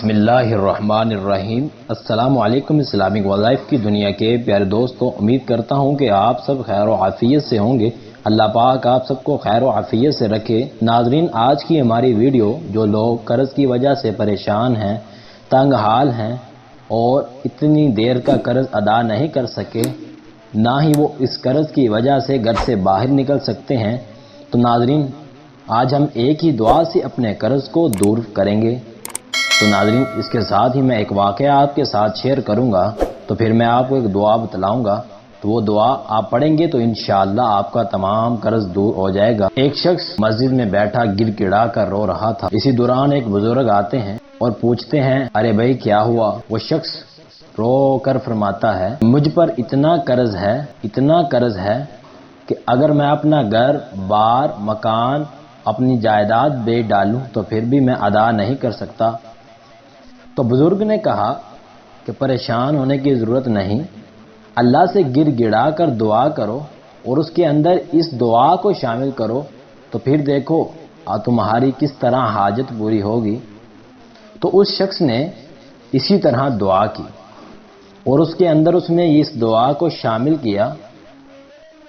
بسم اللہ الرحمن الرحیم۔ السلام علیکم اسلامک وظائف کی دنیا کے پیارے دوستوں، امید کرتا ہوں کہ آپ سب خیر و عافیت سے ہوں گے۔ اللہ پاک آپ سب کو خیر و عافیت سے رکھے۔ ناظرین، آج کی ہماری ویڈیو جو لوگ قرض کی وجہ سے پریشان ہیں، تنگ حال ہیں اور اتنی دیر کا قرض ادا نہیں کر سکے، نہ ہی وہ اس قرض کی وجہ سے گھر سے باہر نکل سکتے ہیں، تو ناظرین آج ہم ایک ہی دعا سے اپنے قرض کو دور کریں گے۔ تو ناظرین، اس کے ساتھ ہی میں ایک واقعہ آپ کے ساتھ شیئر کروں گا، تو پھر میں آپ کو ایک دعا بتلاؤں گا، تو وہ دعا آپ پڑھیں گے تو انشاءاللہ آپ کا تمام قرض دور ہو جائے گا۔ ایک شخص مسجد میں بیٹھا گر گڑا کر رو رہا تھا۔ اسی دوران ایک بزرگ آتے ہیں اور پوچھتے ہیں، ارے بھائی کیا ہوا؟ وہ شخص رو کر فرماتا ہے، مجھ پر اتنا قرض ہے کہ اگر میں اپنا گھر بار مکان اپنی جائیداد بیچ ڈالوں تو پھر بھی میں ادا نہیں کر سکتا۔ تو بزرگ نے کہا کہ پریشان ہونے کی ضرورت نہیں، اللہ سے گر گڑا کر دعا کرو اور اس کے اندر اس دعا کو شامل کرو، تو پھر دیکھو تمہاری کس طرح حاجت پوری ہوگی۔ تو اس شخص نے اسی طرح دعا کی اور اس کے اندر اس نے اس دعا کو شامل کیا،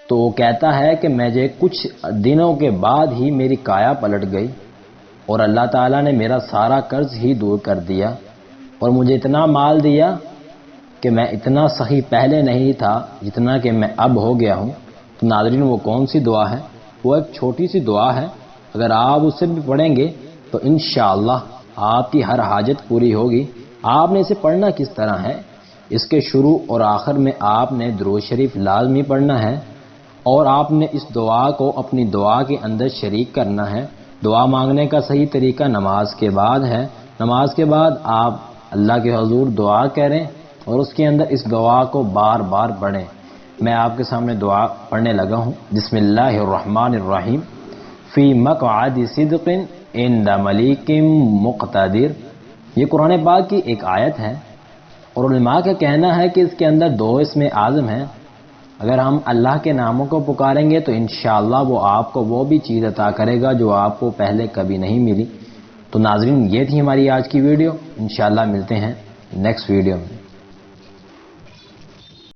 تو وہ کہتا ہے کہ مجھے کچھ دنوں کے بعد ہی میری کایا پلٹ گئی اور اللہ تعالیٰ نے میرا سارا قرض ہی دور کر دیا اور مجھے اتنا مال دیا کہ میں اتنا صحیح پہلے نہیں تھا جتنا کہ میں اب ہو گیا ہوں۔ تو ناظرین، وہ کون سی دعا ہے؟ وہ ایک چھوٹی سی دعا ہے، اگر آپ اسے بھی پڑھیں گے تو انشاءاللہ آپ کی ہر حاجت پوری ہوگی۔ آپ نے اسے پڑھنا کس طرح ہے؟ اس کے شروع اور آخر میں آپ نے درود شریف لازمی پڑھنا ہے اور آپ نے اس دعا کو اپنی دعا کے اندر شریک کرنا ہے۔ دعا مانگنے کا صحیح طریقہ نماز کے بعد ہے۔ نماز کے بعد آپ اللہ کے حضور دعا کریں اور اس کے اندر اس دعا کو بار بار پڑھیں۔ میں آپ کے سامنے دعا پڑھنے لگا ہوں۔ بسم اللہ الرحمن الرحیم۔ فی مقعد صدق عند ملیک مقتدر۔ یہ قرآن پاک کی ایک آیت ہے اور علماء کا کہنا ہے کہ اس کے اندر 2 اسم اعظم ہیں۔ اگر ہم اللہ کے ناموں کو پکاریں گے تو انشاءاللہ وہ آپ کو وہ بھی چیز عطا کرے گا جو آپ کو پہلے کبھی نہیں ملی۔ تو ناظرین، یہ تھی ہماری آج کی ویڈیو۔ انشاءاللہ ملتے ہیں نیکسٹ ویڈیو میں۔